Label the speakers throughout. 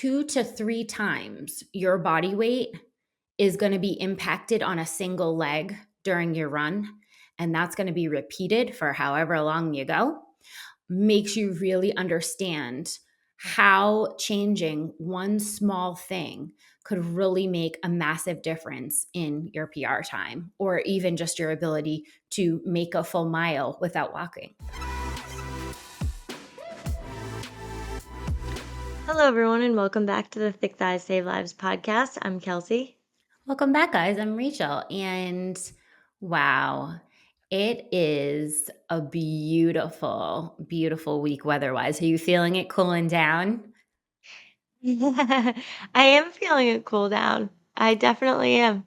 Speaker 1: 2 to 3 times your body weight is going to be impacted on a single leg during your run. And that's going to be repeated for however long you go. Makes you really understand how changing one small thing could really make a massive difference in your PR time, or even just your ability to make a full mile without walking.
Speaker 2: Hello, everyone, and welcome back to the Thick Thighs Save Lives podcast. I'm Kelsey.
Speaker 1: Welcome back, guys. I'm Rachel. And wow, it is a beautiful, beautiful week weather-wise. Are you feeling it cooling down?
Speaker 2: I am feeling it cool down. I definitely am.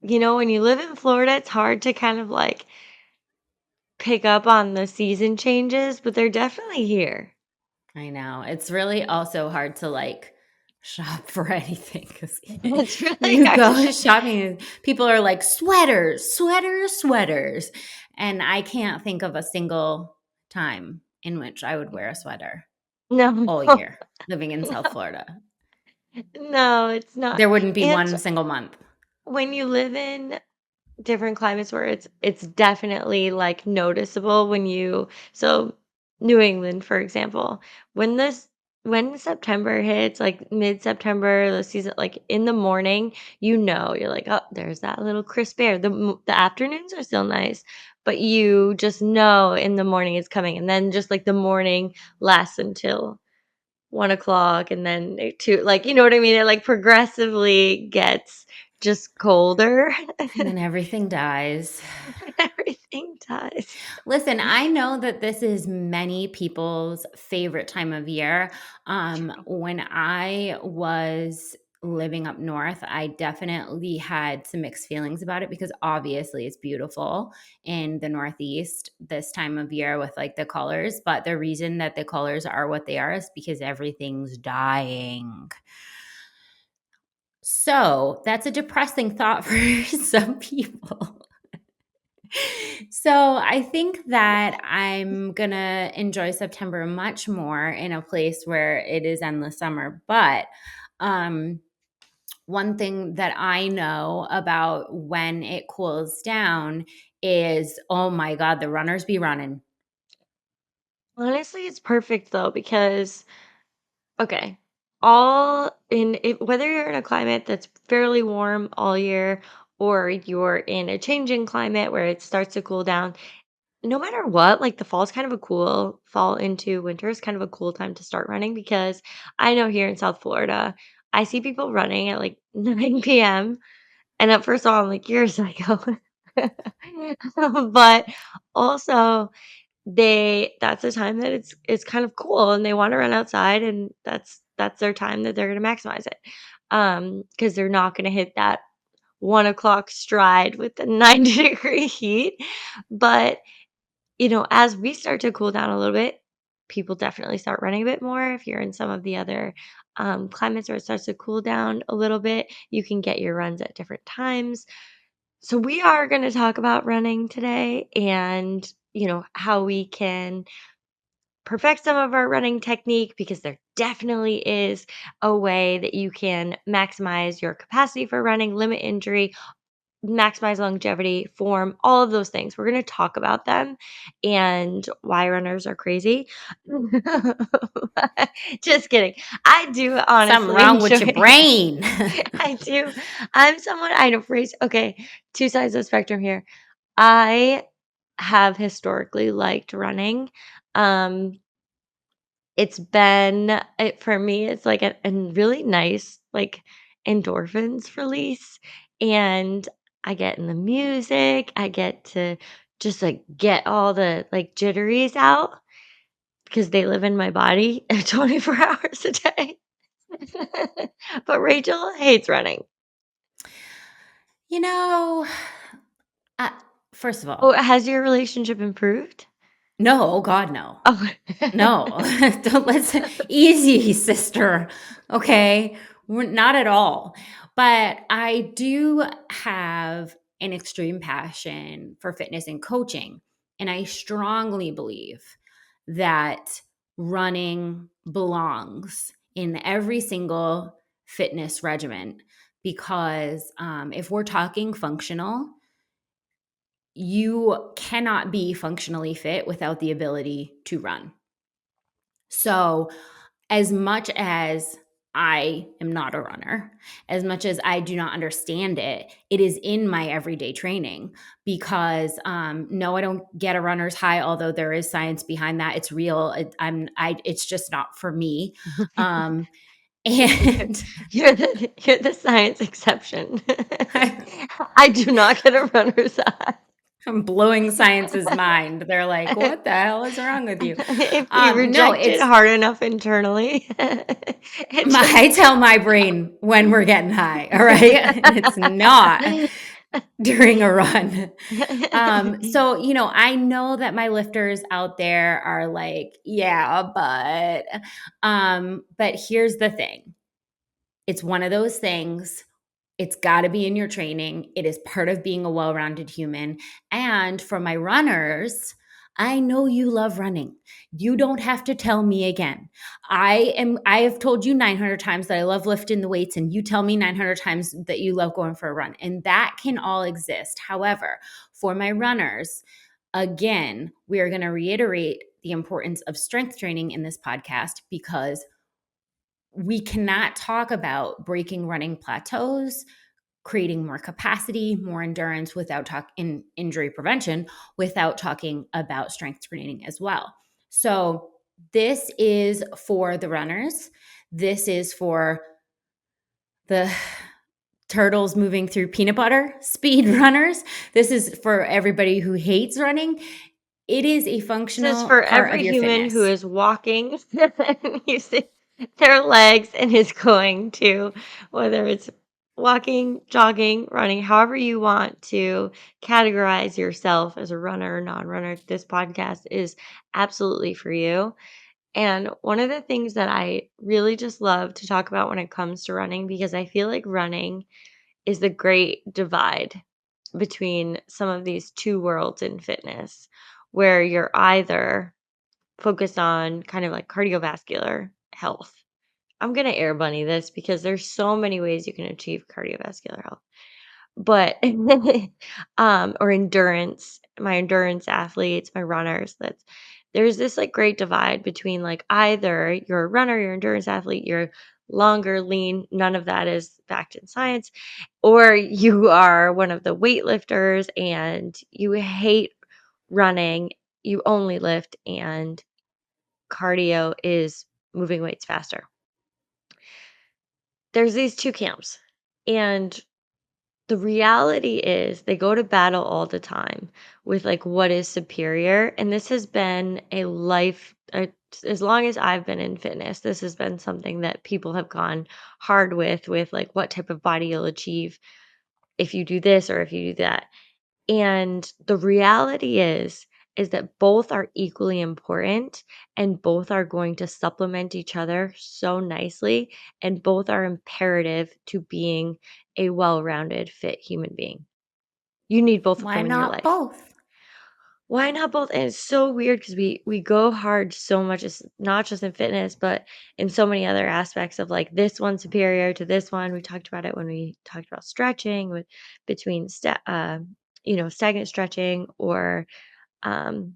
Speaker 2: You know, when you live in Florida, it's hard to kind of like pick up on the season changes, but they're definitely here.
Speaker 1: I know. It's really also hard to shop for anything because
Speaker 2: It's really
Speaker 1: you
Speaker 2: hard to
Speaker 1: go shopping and people are like sweaters, sweaters, sweaters. And I can't think of a single time in which I would wear a sweater
Speaker 2: No,
Speaker 1: all year living in South Florida.
Speaker 2: no, it's not.
Speaker 1: There wouldn't be
Speaker 2: And
Speaker 1: one single month.
Speaker 2: when you live in different climates where it's definitely like noticeable New England, for example, when September hits, like mid-September, the season, like in the morning, you're like, oh, there's that little crisp air. The afternoons are still nice, but you just know in the morning it's coming, and then just like the morning lasts until 1 o'clock, and then two, like, you know what I mean? It like progressively gets just colder.
Speaker 1: And then everything dies.
Speaker 2: Everything does.
Speaker 1: Listen, I know that this is many people's favorite time of year. When I was living up north, I definitely had some mixed feelings about it because obviously it's beautiful in the Northeast this time of year with like the colors. But the reason that the colors are what they are is because everything's dying. So that's a depressing thought for some people. So I think that I'm gonna enjoy September much more in a place where it is endless summer. But um, one thing that I know about when it cools down is, oh my God, the runners be running.
Speaker 2: Honestly, it's perfect though because okay, all in it, whether you're in a climate that's fairly warm all year or you're in a changing climate where it starts to cool down, no matter what, like the fall into winter is kind of a cool time to start running because I know here in South Florida, I see people running at like 9 p.m. And at first of all, I'm like, you're a psycho. But also that's the time that it's kind of cool and they wanna run outside, and that's their time that they're gonna maximize it. Because 'cause they're not gonna hit that 1 o'clock stride with the 90-degree heat. But, as we start to cool down a little bit, people definitely start running a bit more. If you're in some of the other, climates where it starts to cool down a little bit, you can get your runs at different times. So we are going to talk about running today and, how we can perfect some of our running technique because there definitely is a way that you can maximize your capacity for running, limit injury, maximize longevity, form, all of those things. We're going to talk about them and why runners are crazy. Just kidding. I do
Speaker 1: Something
Speaker 2: honestly
Speaker 1: wrong with your
Speaker 2: enjoy
Speaker 1: brain.
Speaker 2: I do. I know phrase. Okay, two sides of the spectrum here. I have historically liked running. Um, for me, it's like a really nice, like, endorphins release, and I get in the music, I get to just, like, get all the, like, jitteries out because they live in my body 24 hours a day. But Rachel hates running.
Speaker 1: You know, uh, first of
Speaker 2: Oh,
Speaker 1: all,
Speaker 2: has your relationship improved?
Speaker 1: no, oh God, no.
Speaker 2: Oh.
Speaker 1: No, don't let's easy, sister. Okay, not at all. But I do have an extreme passion for fitness and coaching, and I strongly believe that running belongs in every single fitness regimen, because if we're talking functional, you cannot be functionally fit without the ability to run. So, as much as I am not a runner, as much as I do not understand it, it is in my everyday training because no, I don't get a runner's high, although there is science behind that. It's real. It's just not for me. Um,
Speaker 2: You're
Speaker 1: and
Speaker 2: you're the science exception. I do not get a runner's
Speaker 1: I'm blowing science's mind. They're like,
Speaker 2: eye.
Speaker 1: "What the hell is wrong with you?"
Speaker 2: If you
Speaker 1: No,
Speaker 2: reject it
Speaker 1: it's
Speaker 2: hard enough internally, it just
Speaker 1: I tell my brain when we're getting high. All right, and it's not during a run. So, I know that my lifters out there are like, yeah, but here's the thing. It's one of those things. It's got to be in your training. It is part of being a well rounded human. And for my runners, I know you love running. You don't have to tell me again. I have told you 900 times that I love lifting the weights, and you tell me 900 times that you love going for a run. And that can all exist. However, for my runners, again, we are going to reiterate the importance of strength training in this podcast, because we cannot talk about breaking running plateaus, creating more capacity, more endurance without talking injury prevention, without talking about strength training as well. So this is for the runners. This is for the turtles moving through peanut butter, speed runners. This is for everybody who hates running. It is a
Speaker 2: This is
Speaker 1: functional
Speaker 2: for
Speaker 1: part of
Speaker 2: every
Speaker 1: your
Speaker 2: human who
Speaker 1: fitness.
Speaker 2: is walking using their legs and is going to, whether it's walking, jogging, running, however you want to categorize yourself as a runner or non-runner, this podcast is absolutely for you. And one of the things that I really just love to talk about when it comes to running, because I feel like running is the great divide between some of these two worlds in fitness, where you're either focused on kind of like cardiovascular health. I'm going to air bunny this because there's so many ways you can achieve cardiovascular health. But or endurance, my endurance athletes, my runners, that's there's this like great divide between like either you're a runner, you're an endurance athlete, you're longer, lean, none of that is backed in science, or you are one of the weightlifters and you hate running, you only lift and cardio is moving weights faster. There's these two camps. And the reality is they go to battle all the time with like what is superior. And this has been a as long as I've been in fitness, this has been something that people have gone hard with like what type of body you'll achieve if you do this or if you do that. And the reality is that both are equally important and both are going to supplement each other so nicely and both are imperative to being a well-rounded fit human being. You need both of
Speaker 1: Why
Speaker 2: them in your
Speaker 1: not
Speaker 2: life.
Speaker 1: both?
Speaker 2: Why not both? And it's so weird because we go hard so much, as not just in fitness, but in so many other aspects of like this one's superior to this one. We talked about it when we talked about stretching with between stagnant stretching or um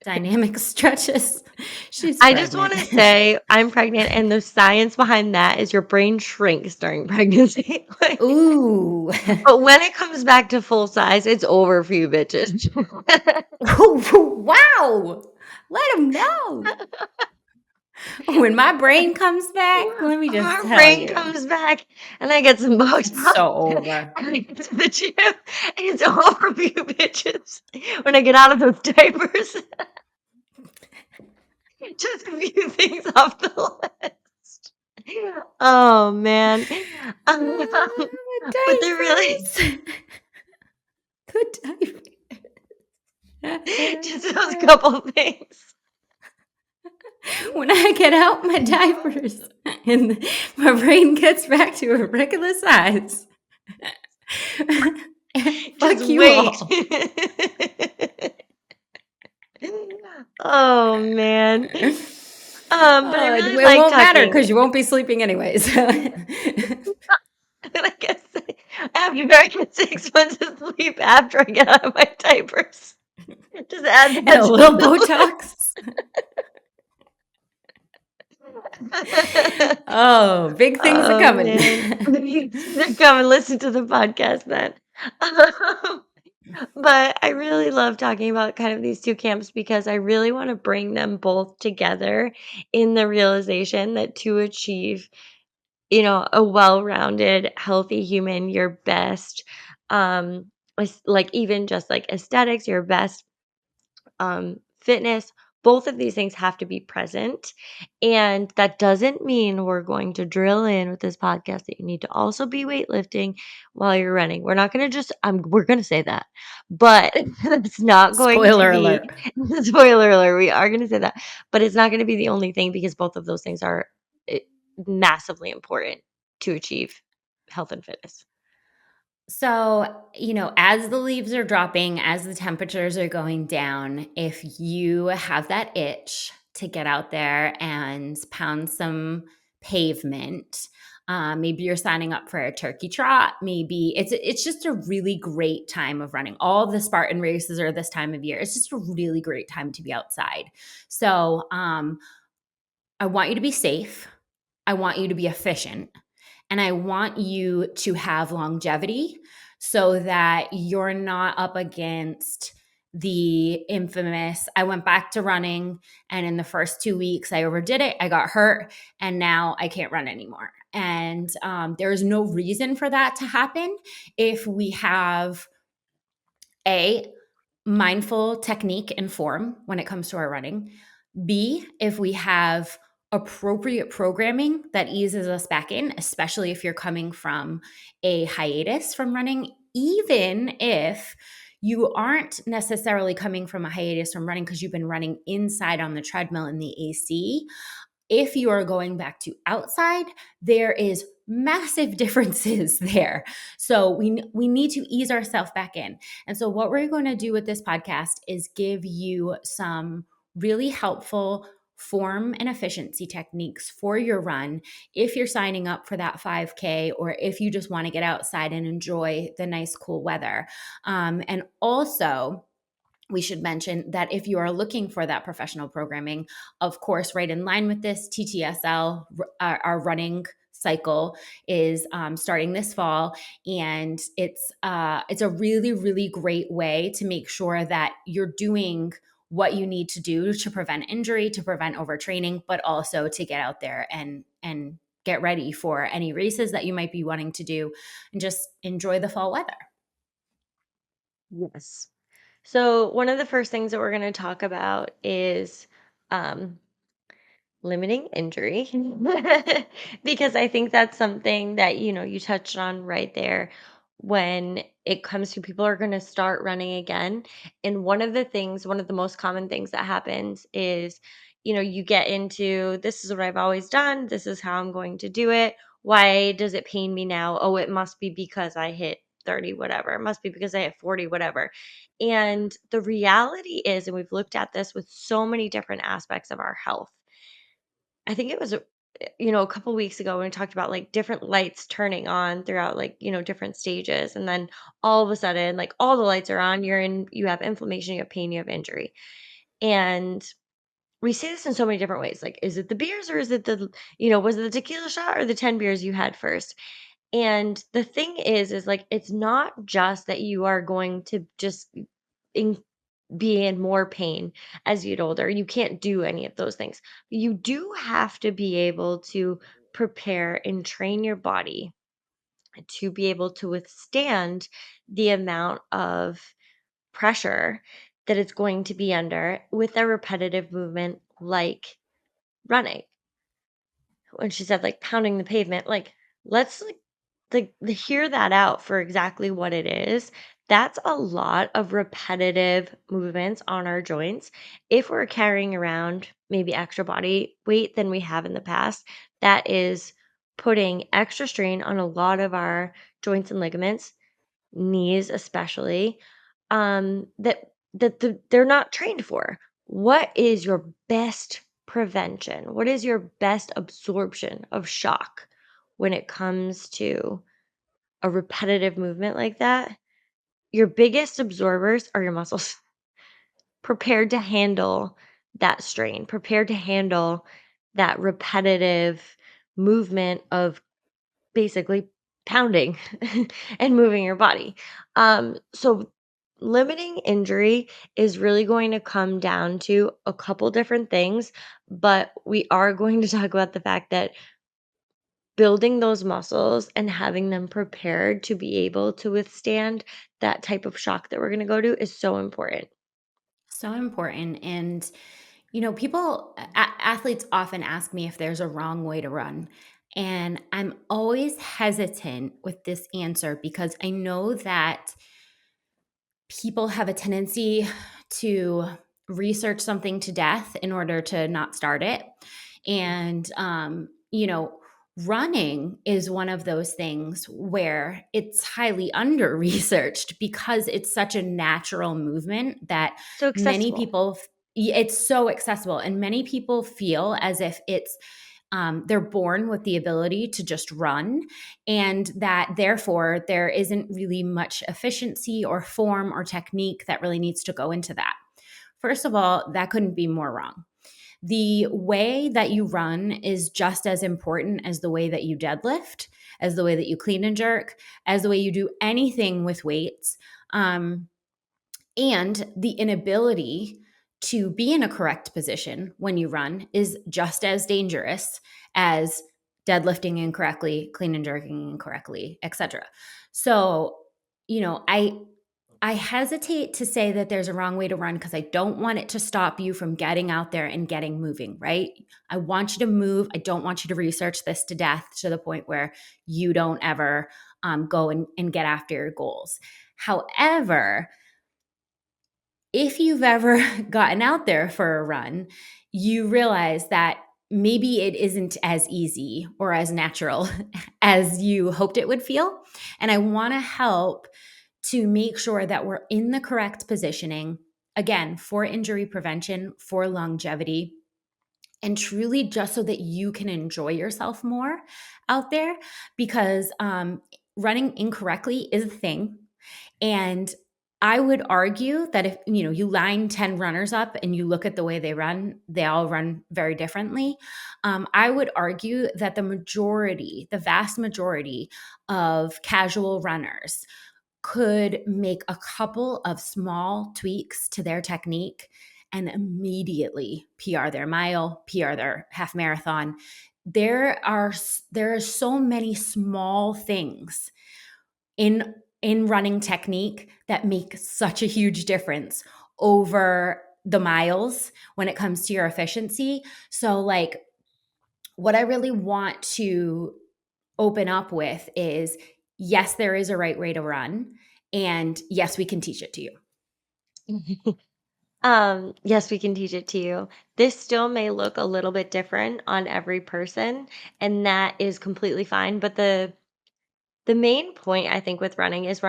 Speaker 1: Dynamic stretches. She's
Speaker 2: I just
Speaker 1: pregnant.
Speaker 2: want to say I'm pregnant and the science behind that is your brain shrinks during pregnancy.
Speaker 1: Ooh.
Speaker 2: But when it comes back to full size, it's over for you bitches.
Speaker 1: Wow. Let them know. When my brain comes back, let me just
Speaker 2: Our
Speaker 1: tell
Speaker 2: brain
Speaker 1: you,
Speaker 2: comes back and I get some Botox
Speaker 1: it's so over.
Speaker 2: and I get to the gym and it's over for you bitches. When I get out of those diapers, just a few things off the list. Oh man. But they're really
Speaker 1: Diapers. The
Speaker 2: just those
Speaker 1: diapers.
Speaker 2: couple things.
Speaker 1: When I get out my diapers and my brain gets back to a regular size.
Speaker 2: Just
Speaker 1: Fuck you
Speaker 2: wait.
Speaker 1: all.
Speaker 2: Oh man. But I really
Speaker 1: It
Speaker 2: like
Speaker 1: won't matter
Speaker 2: talking.
Speaker 1: because you won't be sleeping anyways.
Speaker 2: I guess after I get 6 months of sleep after I get out of my diapers, just add
Speaker 1: And
Speaker 2: that
Speaker 1: a
Speaker 2: to
Speaker 1: little
Speaker 2: the
Speaker 1: Botox.
Speaker 2: list.
Speaker 1: Oh, big things are
Speaker 2: Oh,
Speaker 1: coming.
Speaker 2: man. You should come and listen to the podcast then. Um, but I really love talking about kind of these 2 camps because I really wanna bring them both together in the realization that to achieve, a well-rounded, healthy human, your best, like, even just, like, aesthetics, your best fitness, both of these things have to be present. And that doesn't mean we're going to drill in with this podcast that you need to also be weightlifting while you're running. We're not going to just, we're going to say that, but it's not going to
Speaker 1: Spoiler
Speaker 2: be,
Speaker 1: alert.
Speaker 2: spoiler alert, we are going to say that, but it's not going to be the only thing because both of those things are eh, massively important to achieve health and fitness.
Speaker 1: So, as the leaves are dropping, as the temperatures are going down, if you have that itch to get out there and pound some pavement, maybe you're signing up for a turkey trot. Maybe it's just a really great time of running. All the Spartan races are this time of year. It's just a really great time to be outside. So, I want you to be safe. I want you to be efficient. And I want you to have longevity so that you're not up against the infamous I went back to running and in the first 2 weeks I overdid it, I got hurt, and now I can't run anymore. And there's no reason for that to happen if we have a mindful technique and form when it comes to our running. B, if we have appropriate programming that eases us back in, especially if you're coming from a hiatus from running, even if you aren't necessarily coming from a hiatus from running because you've been running inside on the treadmill in the AC. If you are going back to outside, there is massive differences there. So we need to ease ourselves back in. And so what we're going to do with this podcast is give you some really helpful form and efficiency techniques for your run if you're signing up for that 5K or if you just want to get outside and enjoy the nice cool weather. And also, we should mention that if you are looking for that professional programming, of course, right in line with this, TTSL, our running cycle, is starting this fall, and it's a really really great way to make sure that you're doing what you need to do to prevent injury, to prevent overtraining, but also to get out there and get ready for any races that you might be wanting to do and just enjoy the fall weather.
Speaker 2: Yes. So, one of the first things that we're going to talk about is um, limiting injury because I think that's something that you touched on right there when it comes to people are going to start running again. And one of the most common things that happens is you get into, this is what I've always done, this is how I'm going to do it, why does it pain me now? Oh, it must be because I hit 30 whatever, it must be because I hit 40 whatever. And the reality is, and we've looked at this with so many different aspects of our health, I think it was, a couple weeks ago when we talked about like different lights turning on throughout like, different stages. And then all of a sudden, like all the lights are on, you have inflammation, you have pain, you have injury. And we see this in so many different ways. Like, is it the beers or is it was it the tequila shot or the 10 beers you had first? And the thing is like, it's not just that you are going to just be in more pain as you get older. You can't do any of those things. You do have to be able to prepare and train your body to be able to withstand the amount of pressure that it's going to be under with a repetitive movement like running. When she said like pounding the pavement, like let's hear that out for exactly what it is. That's a lot of repetitive movements on our joints. If we're carrying around maybe extra body weight than we have in the past, that is putting extra strain on a lot of our joints and ligaments, knees especially, they're not trained for. What is your best prevention? What is your best absorption of shock when it comes to a repetitive movement like that? Your biggest absorbers are your muscles, prepared to handle that strain, prepared to handle that repetitive movement of basically pounding and moving your body. So limiting injury is really going to come down to a couple different things, but we are going to talk about the fact that building those muscles and having them prepared to be able to withstand that type of shock that we're going to go to is so important.
Speaker 1: So important. And, athletes often ask me if there's a wrong way to run. And I'm always hesitant with this answer because I know that people have a tendency to research something to death in order to not start it. And, running is one of those things where it's highly under researched because it's such a natural movement that
Speaker 2: So
Speaker 1: many
Speaker 2: accessible.
Speaker 1: people, it's so accessible. And many people feel as if they're born with the ability to just run, and that therefore there isn't really much efficiency or form or technique that really needs to go into that. First of all, that couldn't be more wrong. The way that you run is just as important as the way that you deadlift, as the way that you clean and jerk, as the way you do anything with weights. And the inability to be in a correct position when you run is just as dangerous as deadlifting incorrectly, clean and jerking incorrectly, etc. So, I hesitate to say that there's a wrong way to run because I don't want it to stop you from getting out there and getting moving, right? I want you to move. I don't want you to research this to death to the point where you don't ever go and get after your goals. However, if you've ever gotten out there for a run, you realize that maybe it isn't as easy or as natural as you hoped it would feel. And I want to help to make sure that we're in the correct positioning, again, for injury prevention, for longevity, and truly just so that you can enjoy yourself more out there. Because running incorrectly is a thing. And I would argue that if you line 10 runners up and you look at the way they run, they all run very differently. I would argue that the vast majority of casual runners could make a couple of small tweaks to their technique and immediately PR their mile, PR their half marathon. There are so many small things in running technique that make such a huge difference over the miles when it comes to your efficiency. So like what I really want to open up with is yes, there is a right way to run, and yes, we can teach it to you.
Speaker 2: Yes, we can teach it to you. This still may look a little bit different on every person, and that is completely fine. But the main point I think with running is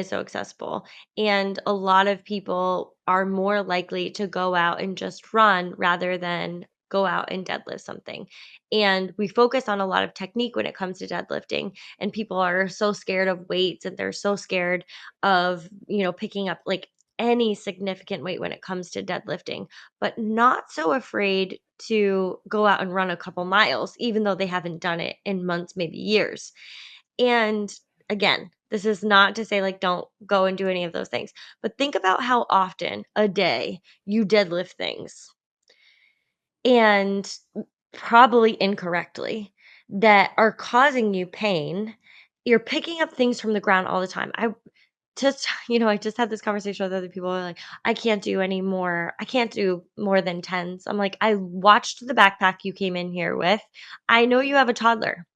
Speaker 2: so accessible. And a lot of people are more likely to go out and just run rather than go out and deadlift something. And we focus on a lot of technique when it comes to deadlifting. And people are so scared of weights and they're so scared of, picking up like any significant weight when it comes to deadlifting, but not so afraid to go out and run a couple miles, even though they haven't done it in months, maybe years. And again, this is not to say like don't go and do any of those things, but think about how often a day you deadlift things and probably incorrectly that are causing you pain. You're picking up things from the ground all the time. I just had this conversation with other people who are like, I can't do more than tens. I'm like, I watched the backpack you came in here with. I know you have a toddler,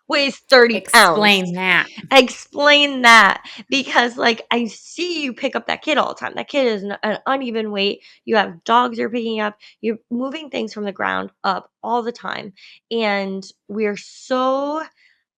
Speaker 2: weighs 30 pounds.
Speaker 1: Explain that.
Speaker 2: Explain that because, like, I see you pick up that kid all the time. That kid is an uneven weight. You have dogs you're picking up. You're moving things from the ground up all the time. And we're so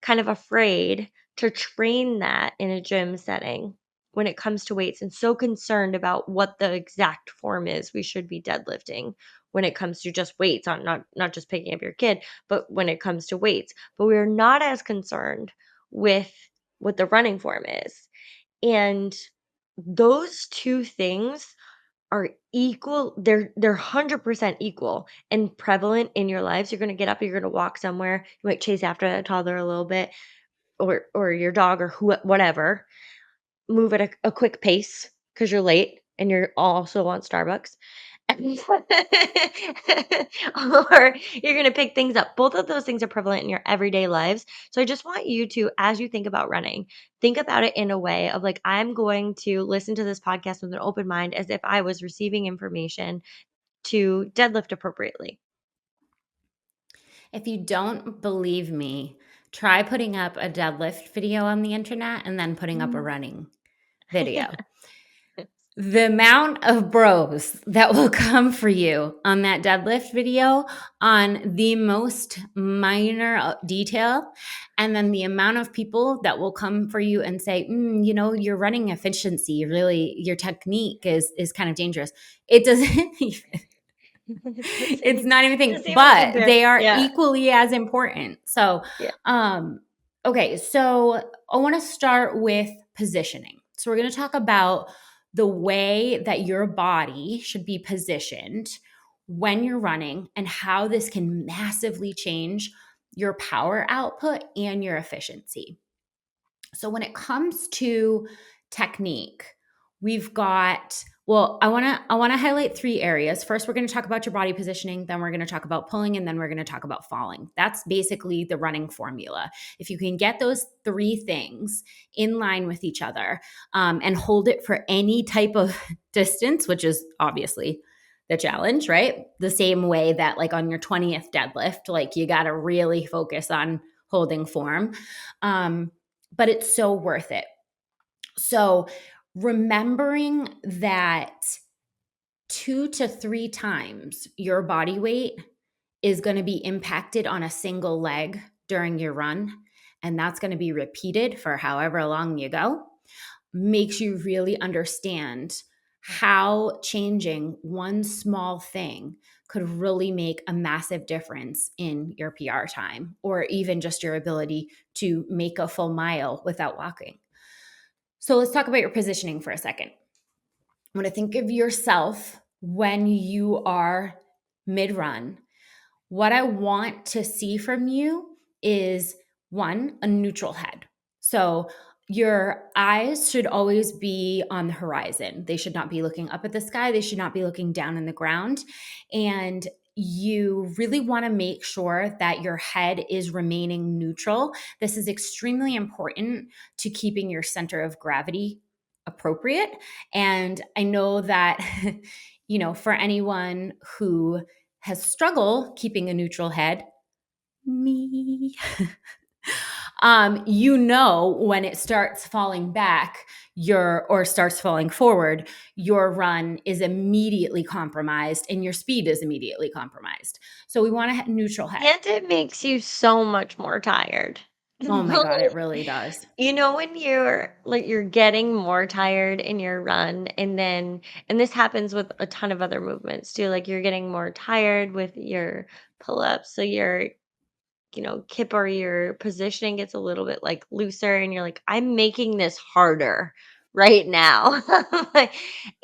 Speaker 2: kind of afraid to train that in a gym setting when it comes to weights and so concerned about what the exact form is we should be deadlifting when it comes to just weights, on not just picking up your kid, but when it comes to weights. But we're not as concerned with what the running form is. And those two things are equal. They're 100% equal and prevalent in your lives. You're gonna get up, you're gonna walk somewhere, you might chase after that toddler a little bit, or your dog, or whatever, move at a quick pace because you're late and you're also want Starbucks. Or you're gonna pick things up. Both of those things are prevalent in your everyday lives. So I just want you to, as you think about running, think about it in a way of like, I'm going to listen to this podcast with an open mind as if I was receiving information to deadlift appropriately.
Speaker 1: If you don't believe me, try putting up a deadlift video on the internet and then putting up a
Speaker 2: Mm.
Speaker 1: running video. The amount of bros that will come for you on that deadlift video on the most minor detail, and then the amount of people that will come for you and say, your running efficiency, really, your technique is kind of dangerous. It doesn't even, it's not even a thing,
Speaker 2: Doesn't even
Speaker 1: but
Speaker 2: compare.
Speaker 1: they are
Speaker 2: Yeah.
Speaker 1: equally as important. So,
Speaker 2: Yeah.
Speaker 1: um, okay, so I want to start with positioning. So we're going to talk about the way that your body should be positioned when you're running and how this can massively change your power output and your efficiency. So when it comes to technique, we've got, I want to highlight three areas. First, we're going to talk about your body positioning, then we're going to talk about pulling, and then we're going to talk about falling. That's basically the running formula. If you can get those three things in line with each other, and hold it for any type of distance, which is obviously the challenge, right? The same way that like on your 20th deadlift, like you got to really focus on holding form. But it's so worth it. So, remembering that 2 to 3 times your body weight is going to be impacted on a single leg during your run, and that's going to be repeated for however long you go, makes you really understand how changing one small thing could really make a massive difference in your PR time, or even just your ability to make a full mile without walking. So let's talk about your positioning for a second. I want to think of yourself when you are mid run. What I want to see from you is one, a neutral head. So your eyes should always be on the horizon. They should not be looking up at the sky. They should not be looking down in the ground. And you really want to make sure that your head is remaining neutral. This is extremely important to keeping your center of gravity appropriate. And I know that, for anyone who has struggled keeping a neutral head, me, when it starts falling back, or starts falling forward, your run is immediately compromised and your speed is immediately compromised. So we want a neutral head.
Speaker 2: And it makes you so much more tired.
Speaker 1: Oh my God, it really does.
Speaker 2: You know, when you're like, you're getting more tired in your run, and this happens with a ton of other movements too, like you're getting more tired with your pull-ups, so your, kip or your positioning gets a little bit like looser, and you're like, I'm making this harder right now. Like,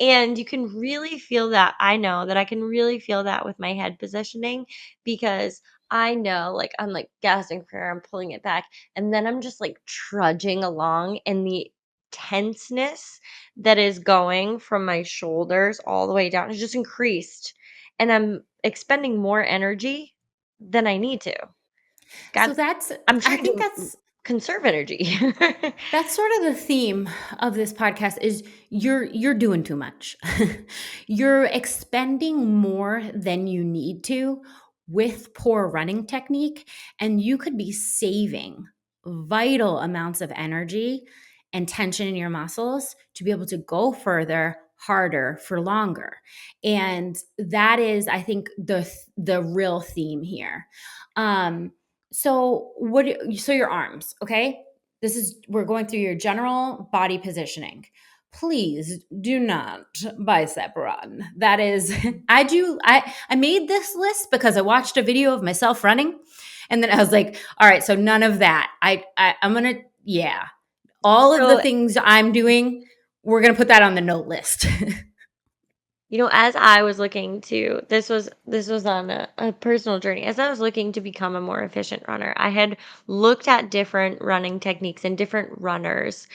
Speaker 2: and you can really feel that. I know that I can really feel that with my head positioning, because I know, like, I'm like gasping for air, I'm pulling it back, and then I'm just like trudging along, and the tenseness that is going from my shoulders all the way down is just increased, and I'm expending more energy than I need to.
Speaker 1: So
Speaker 2: God, I'm
Speaker 1: I
Speaker 2: trying
Speaker 1: think
Speaker 2: to conserve energy.
Speaker 1: that's sort of the theme of this podcast is you're doing too much. You're expending more than you need to with poor running technique, and you could be saving vital amounts of energy and tension in your muscles to be able to go further, harder, for longer. And that is, I think, the real theme here. So your arms, okay? We're going through your general body positioning. please do not bicep run. That is, I made this list because I watched a video of myself running, and then I was like, all right, so none of that. I'm gonna, yeah, all of the
Speaker 2: So,
Speaker 1: things I'm doing, we're gonna put that on the note list.
Speaker 2: as I was looking to, this was on a personal journey. As I was looking to become a more efficient runner, I had looked at different running techniques and different runners,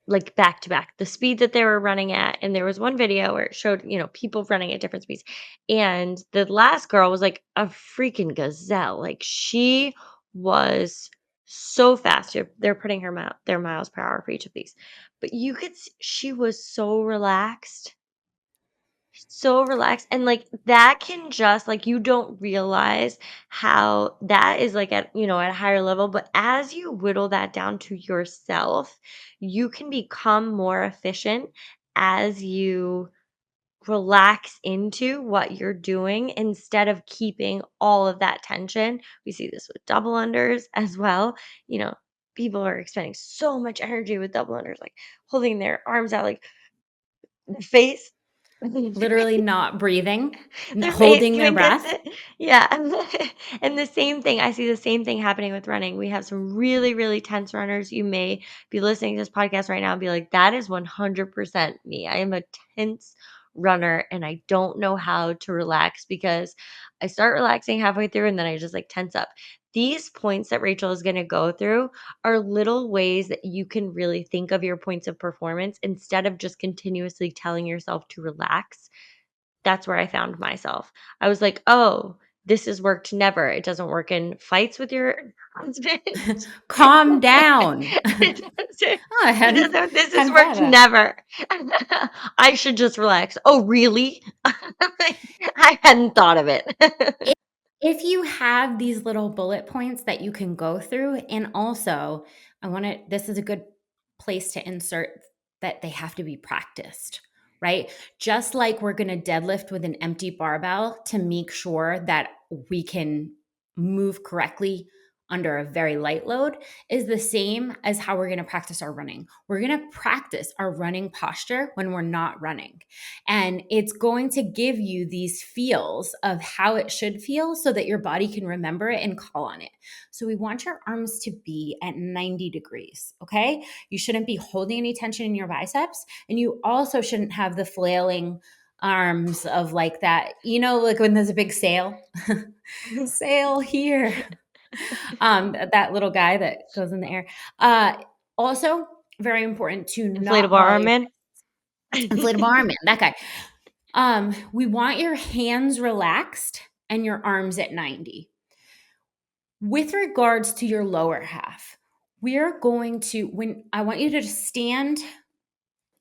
Speaker 2: like back to back, the speed that they were running at. And there was one video where it showed, people running at different speeds. And the last girl was like a freaking gazelle. Like she was so fast. They're putting their miles per hour for each of these. But you could see she was so relaxed, and like that can just like you don't realize how that is like at a higher level, but as you whittle that down to yourself, you can become more efficient as you relax into what you're doing instead of keeping all of that tension. We see this with double unders as well. you know People are expending so much energy with double unders, like holding their arms out, like the face.
Speaker 1: Literally not breathing,
Speaker 2: Their face
Speaker 1: holding their
Speaker 2: even gets
Speaker 1: breath.
Speaker 2: it. Yeah, and the same thing, I see the same thing happening with running. We have some really, really tense runners. You may be listening to this podcast right now and be like, "That is 100% me. I am a tense runner, and I don't know how to relax because I start relaxing halfway through and then I just like tense up." These points that Rachel is going to go through are little ways that you can really think of your points of performance instead of just continuously telling yourself to relax. That's where I found myself. I was like, "Oh, this has worked never. It doesn't work in fights with your husband.
Speaker 1: Calm down.
Speaker 2: It doesn't
Speaker 1: Oh, I
Speaker 2: it doesn't this has
Speaker 1: hadn't thought of
Speaker 2: worked
Speaker 1: that.
Speaker 2: never. I should just relax." "Oh, really?" I hadn't thought of it.
Speaker 1: If if you have these little bullet points that you can go through, and also I want to, this is a good place to insert that they have to be practiced, right? Just like we're going to deadlift with an empty barbell to make sure that we can move correctly under a very light load, is the same as how we're going to practice our running. We're going to practice our running posture when we're not running. And it's going to give you these feels of how it should feel so that your body can remember it and call on it. So we want your arms to be at 90 degrees, okay? You shouldn't be holding any tension in your biceps. And you also shouldn't have the flailing arms of like that, like when there's a big sail, sail here. That little guy that goes in the air. Also, very important to not
Speaker 2: Inflatable
Speaker 1: ball
Speaker 2: arm
Speaker 1: your
Speaker 2: man.
Speaker 1: inflatable arm man, that guy. We want your hands relaxed and your arms at 90. With regards to your lower half, we're going to, when I want you to stand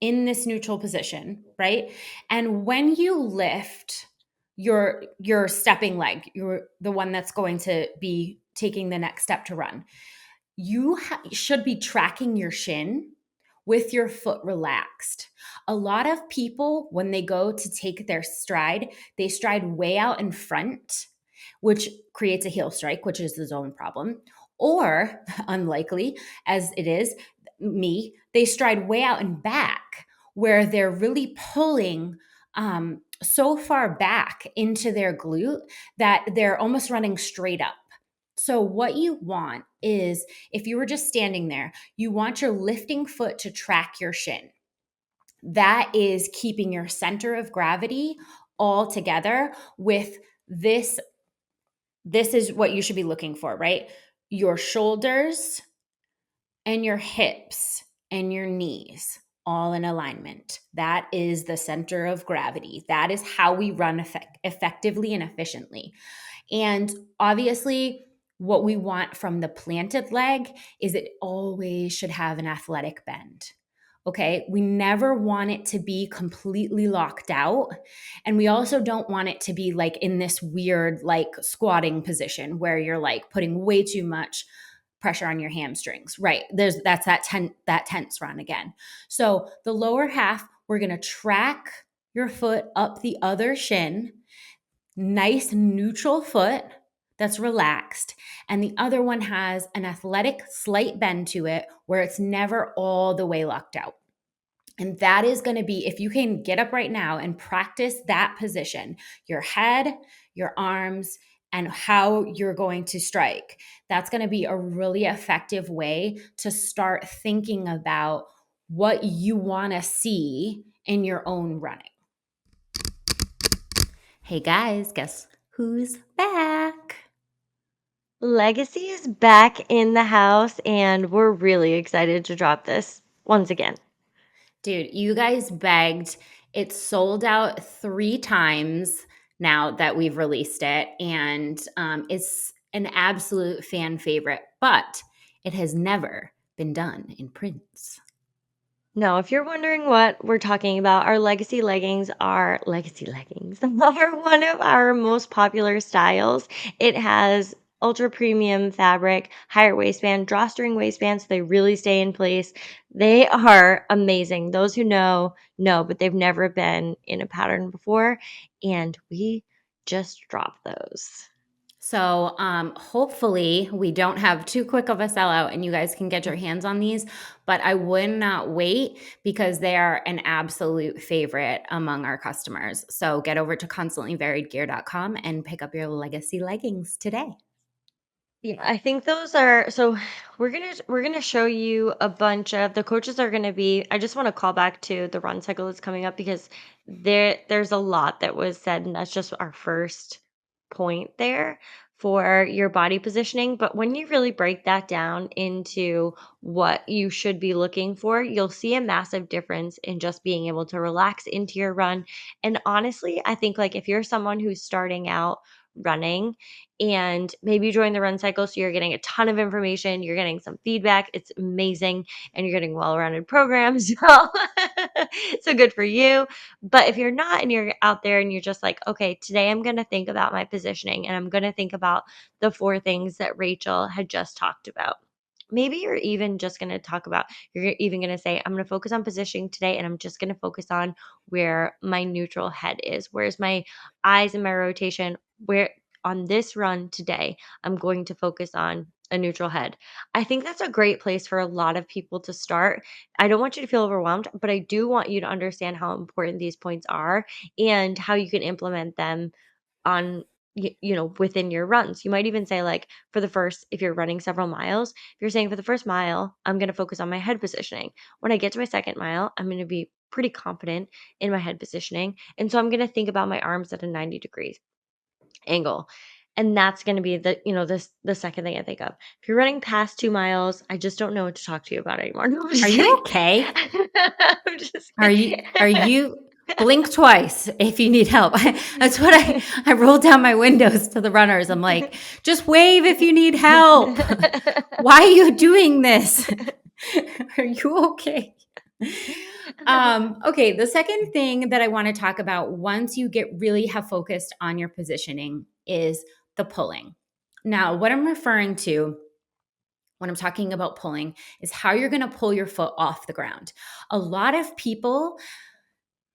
Speaker 1: in this neutral position, right? And when you lift your stepping leg, you're the one that's going to be taking the next step to run. You should be tracking your shin with your foot relaxed. A lot of people, when they go to take their stride, they stride way out in front, which creates a heel strike, which is the zone problem. Or, unlikely as it is, me, they stride way out in back, where they're really pulling so far back into their glute that they're almost running straight up. So, what you want is, if you were just standing there, you want your lifting foot to track your shin. That is keeping your center of gravity all together with this. This is what you should be looking for, right? Your shoulders and your hips and your knees all in alignment. That is the center of gravity. That is how we run effectively and efficiently. And obviously, what we want from the planted leg is it always should have an athletic bend. Okay. We never want it to be completely locked out. And we also don't want it to be like in this weird, like squatting position where you're like putting way too much pressure on your hamstrings. Right. That's that tense run again. So the lower half, we're going to track your foot up the other shin, nice neutral foot that's relaxed, and the other one has an athletic slight bend to it where it's never all the way locked out. And that is going to be, if you can get up right now and practice that position, your head, your arms, and how you're going to strike, that's going to be a really effective way to start thinking about what you want to see in your own running. Hey guys, guess who's back?
Speaker 2: Legacy is back in the house, and we're really excited to drop this once again.
Speaker 1: Dude, you guys begged. It's sold out 3 times now that we've released it, and it's an absolute fan favorite, but it has never been done in prints.
Speaker 2: No, if you're wondering what we're talking about, our legacy leggings are legacy leggings are one of our most popular styles. It has ultra premium fabric, higher waistband, drawstring waistbands, so they really stay in place. They are amazing. Those who know, but they've never been in a pattern before, and we just dropped those.
Speaker 1: So hopefully we don't have too quick of a sellout and you guys can get your hands on these, but I would not wait because they are an absolute favorite among our customers. So get over to constantlyvariedgear.com and pick up your legacy leggings today.
Speaker 2: Yeah, I think those are so we're gonna show you a bunch of the coaches are gonna be. I just want to call back to the run cycle that's coming up because there's a lot that was said, and that's just our first point there for your body positioning. But when you really break that down into what you should be looking for, you'll see a massive difference in just being able to relax into your run. And honestly, I think like if you're someone who's starting out running and maybe you join the run cycle so you're getting a ton of information, you're getting some feedback, it's amazing, and you're getting well-rounded programs. So good for you. But if you're not and you're out there and you're just like, okay, today I'm going to think about my positioning and I'm going to think about the 4 things that Rachel had just talked about. Maybe you're even just going to talk about, you're even going to say, I'm going to focus on positioning today and I'm just going to focus on where my neutral head is. Where's my eyes and my rotation? Where on this run today, I'm going to focus on a neutral head. I think that's a great place for a lot of people to start. I don't want you to feel overwhelmed, but I do want you to understand how important these points are and how you can implement them on within your runs. You might even say like for the first if you're running several miles, if you're saying for the first mile, I'm going to focus on my head positioning. When I get to my second mile, I'm going to be pretty confident in my head positioning. And so I'm going to think about my arms at a 90 degrees angle. And that's going to be the second thing I think of. If you're running past 2 miles, I just don't know what to talk to you about anymore. No, I'm
Speaker 1: Are
Speaker 2: just
Speaker 1: you
Speaker 2: kidding.
Speaker 1: okay?
Speaker 2: I'm just
Speaker 1: Are you blink twice if you need help? That's what I rolled down my windows to the runners. I'm like, just wave if you need help. Why are you doing this? Are you okay? Okay, the second thing that I want to talk about once you really have focused on your positioning is the pulling. Now, what I'm referring to when I'm talking about pulling is how you're going to pull your foot off the ground. A lot of people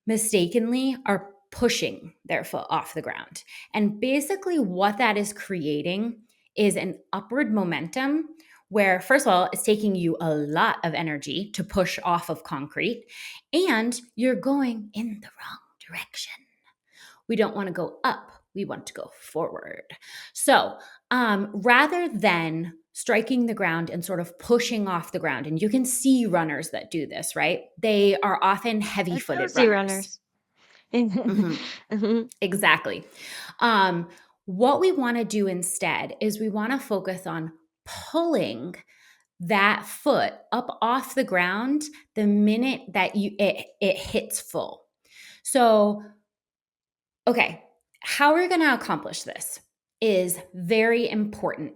Speaker 1: mistakenly are pushing their foot off the ground. And basically, what that is creating is an upward momentum where, first of all, it's taking you a lot of energy to push off of concrete, and you're going in the wrong direction. We don't want to go up, we want to go forward. So rather than striking the ground and sort of pushing off the ground, and you can see runners that do this, right? They are often heavy
Speaker 2: Let's go
Speaker 1: footed
Speaker 2: see
Speaker 1: runners.
Speaker 2: runners.
Speaker 1: Mhm,
Speaker 2: Mhm.
Speaker 1: exactly. Um, what we want to do instead is we want to focus on pulling that foot up off the ground the minute that it hits full. So okay, how we're going to accomplish this is very important.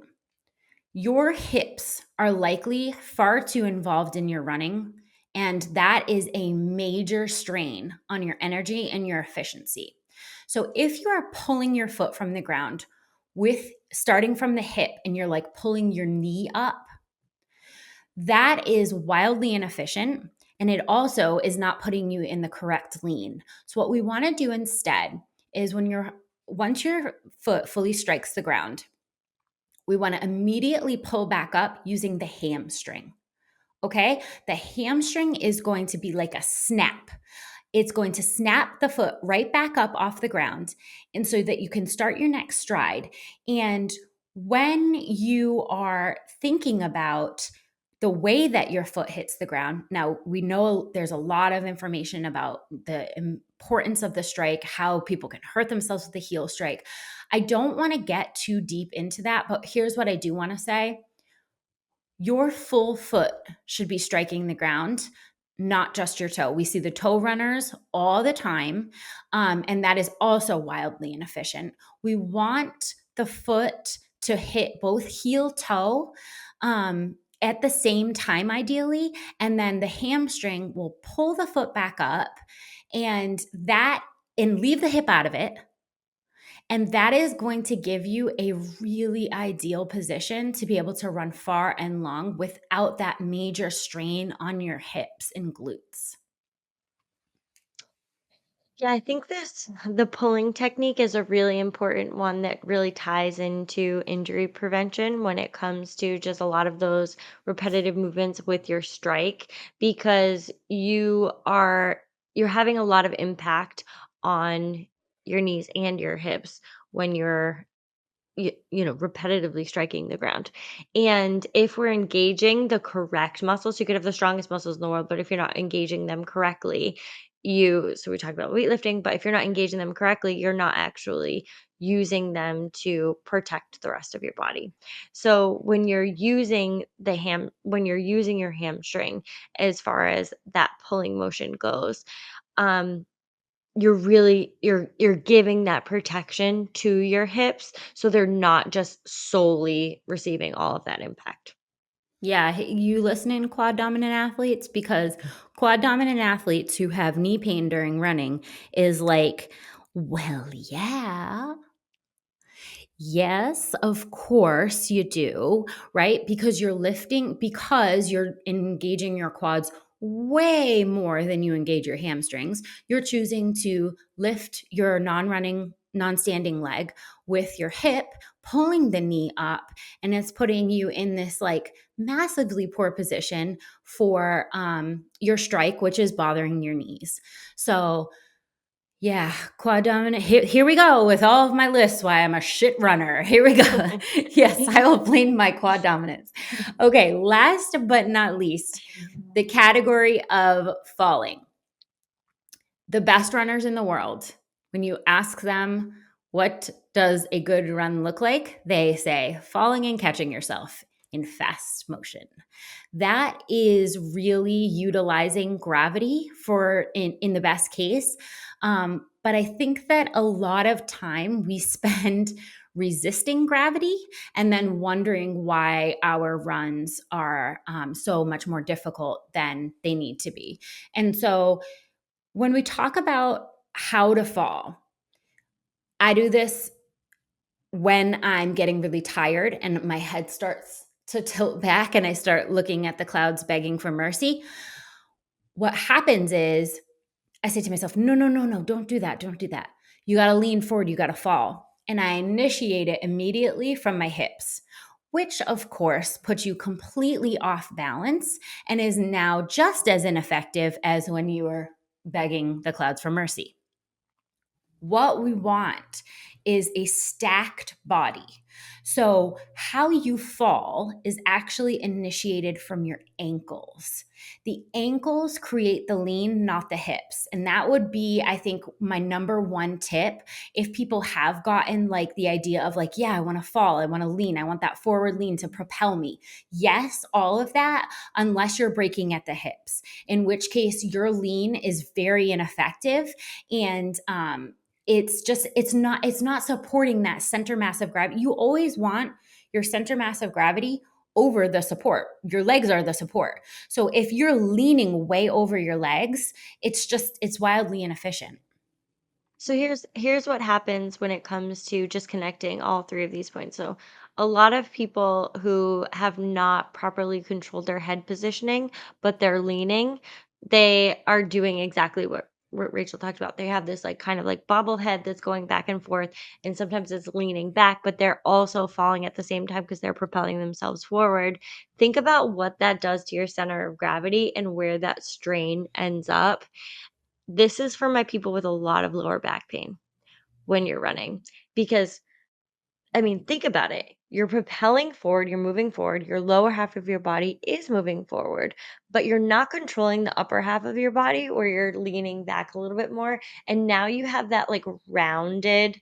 Speaker 1: Your hips are likely far too involved in your running, and that is a major strain on your energy and your efficiency. So if you are pulling your foot from the ground with starting from the hip and you're like pulling your knee up, that is wildly inefficient. And it also is not putting you in the correct lean. So, what we want to do instead is once your foot fully strikes the ground, we want to immediately pull back up using the hamstring. Okay. The hamstring is going to be like a snap. It's going to snap the foot right back up off the ground, and so that you can start your next stride. And when you are thinking about the way that your foot hits the ground, now we know there's a lot of information about the importance of the strike, how people can hurt themselves with the heel strike. I don't want to get too deep into that, but here's what I do want to say: your full foot should be striking the ground, not just your toe. We see the toe runners all the time, and that is also wildly inefficient. We want the foot to hit both heel toe at the same time, ideally, and then the hamstring will pull the foot back up, and that and leave the hip out of it, and that is going to give you a really ideal position to be able to run far and long without that major strain on your hips and glutes.
Speaker 2: Yeah, I think the pulling technique is a really important one that really ties into injury prevention when it comes to just a lot of those repetitive movements with your strike, because you're having a lot of impact on your knees and your hips when you're repetitively striking the ground. And if we're engaging the correct muscles, you could have the strongest muscles in the world, but if you're not engaging them correctly, so we talked about weightlifting, but if you're not engaging them correctly, you're not actually using them to protect the rest of your body. So when you're using your hamstring as far as that pulling motion goes, um you're giving that protection to your hips, so they're not just solely receiving all of that impact.
Speaker 1: Yeah, you listening, quad dominant athletes? Because quad dominant athletes who have knee pain during running is like, well, yeah. Yes, of course you do, right? Because you're engaging your quads way more than you engage your hamstrings. You're choosing to lift your non standing leg with your hip, pulling the knee up, and it's putting you in this like massively poor position for your strike, which is bothering your knees. So, yeah, quad dominant. Here we go with all of my lists why I'm a shit runner. Here we go. Yes, I will blame my quad dominance. Okay, last but not least, the category of falling. The best runners in the world, when you ask them, what does a good run look like? They say, falling and catching yourself in fast motion. That is really utilizing gravity for in the best case. But I think that a lot of time we spend resisting gravity and then wondering why our runs are so much more difficult than they need to be. And so when we talk about how to fall, I do this when I'm getting really tired and my head starts to tilt back and I start looking at the clouds begging for mercy. What happens is I say to myself, no, no, no, no, don't do that. Don't do that. You got to lean forward. You got to fall. And I initiate it immediately from my hips, which of course puts you completely off balance and is now just as ineffective as when you were begging the clouds for mercy. What we want is a stacked body. So, how you fall is actually initiated from your ankles. The ankles create the lean, not the hips. And that would be, I think, my number one tip. If people have gotten like the idea of like, yeah, I want to fall, I want to lean, I want that forward lean to propel me. Yes, all of that, unless you're breaking at the hips, in which case your lean is very ineffective. And it's not supporting that center mass of gravity. You always want your center mass of gravity over the support. Your legs are the support. So if you're leaning way over your legs, it's wildly inefficient.
Speaker 2: So here's what happens when it comes to just connecting all three of these points. So a lot of people who have not properly controlled their head positioning, but they're leaning, they are doing exactly Rachel talked about, they have this like kind of like bobblehead that's going back and forth, and sometimes it's leaning back, but they're also falling at the same time because they're propelling themselves forward. Think about what that does to your center of gravity and where that strain ends up. This is for my people with a lot of lower back pain when you're running, because I mean, think about it. You're propelling forward, you're moving forward, your lower half of your body is moving forward, but you're not controlling the upper half of your body, or you're leaning back a little bit more. And now you have that like rounded,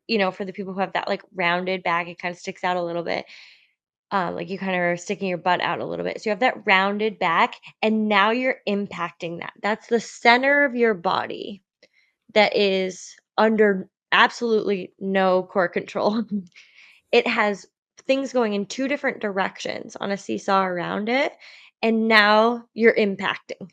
Speaker 2: for the people who have that like rounded back, it kind of sticks out a little bit. Like you kind of are sticking your butt out a little bit. So you have that rounded back, and now you're impacting that. That's the center of your body that is under absolutely no core control. It has things going in 2 different directions on a seesaw around it, and now you're impacting.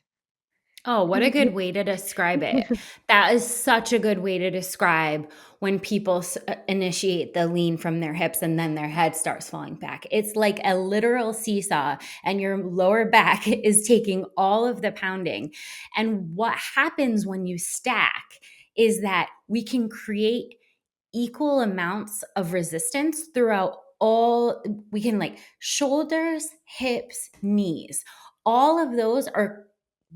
Speaker 1: Oh, what a good way to describe it. That is such a good way to describe when people initiate the lean from their hips and then their head starts falling back. It's like a literal seesaw, and your lower back is taking all of the pounding. And what happens when you stack is that we can create equal amounts of resistance throughout all, we can like shoulders, hips, knees. All of those are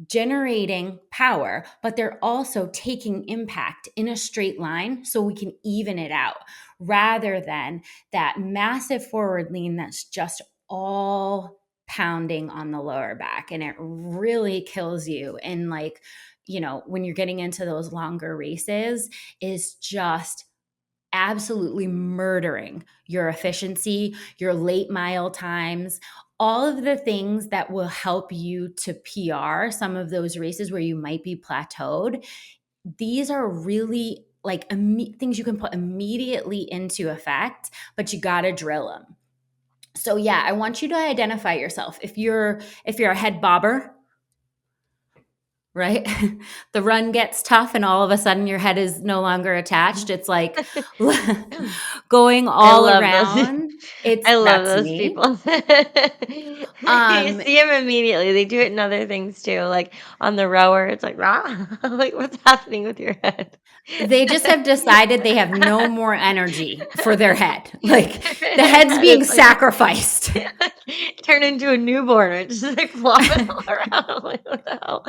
Speaker 1: generating power, but they're also taking impact in a straight line so we can even it out rather than that massive forward lean that's just all pounding on the lower back. And it really kills you. And like, when you're getting into those longer races, is just absolutely murdering your efficiency, your late mile times, all of the things that will help you to PR some of those races where you might be plateaued. These are really like things you can put immediately into effect, but you got to drill them. So yeah, I want you to identify yourself. If you're a head bobber, right? The run gets tough and all of a sudden your head is no longer attached. It's like going
Speaker 2: I
Speaker 1: all
Speaker 2: love those
Speaker 1: around. It's
Speaker 2: I love
Speaker 1: that's
Speaker 2: those
Speaker 1: me.
Speaker 2: people. You
Speaker 1: Um
Speaker 2: see them immediately. They do it in other things too, like on the rower, it's like, "Rah!" Like, "What's happening with your head?"
Speaker 1: they just have decided they have no more energy for their head. Like
Speaker 2: In
Speaker 1: the
Speaker 2: their
Speaker 1: head's
Speaker 2: head,
Speaker 1: being
Speaker 2: it's like
Speaker 1: sacrificed.
Speaker 2: turn into a newborn, it's just like flopping all around. I'm like, "What the hell?"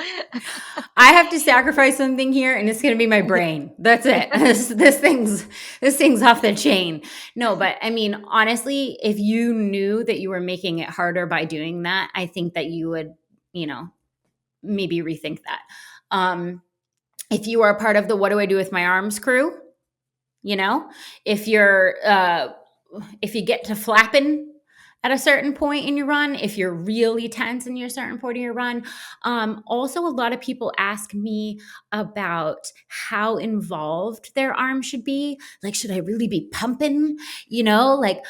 Speaker 1: I have to sacrifice something here, and it's going to be my brain. That's it. This thing's off the chain. No, but I mean, honestly, if you knew that you were making it harder by doing that, I think that you would, you know, maybe rethink that. If you are part of the "what do I do with my arms" crew, you know, if you're if you get to flapping at a certain point in your run, if you're really tense in your certain point of your run. Also, a lot of people ask me about how involved their arm should be. Like, should I really be pumping? Like,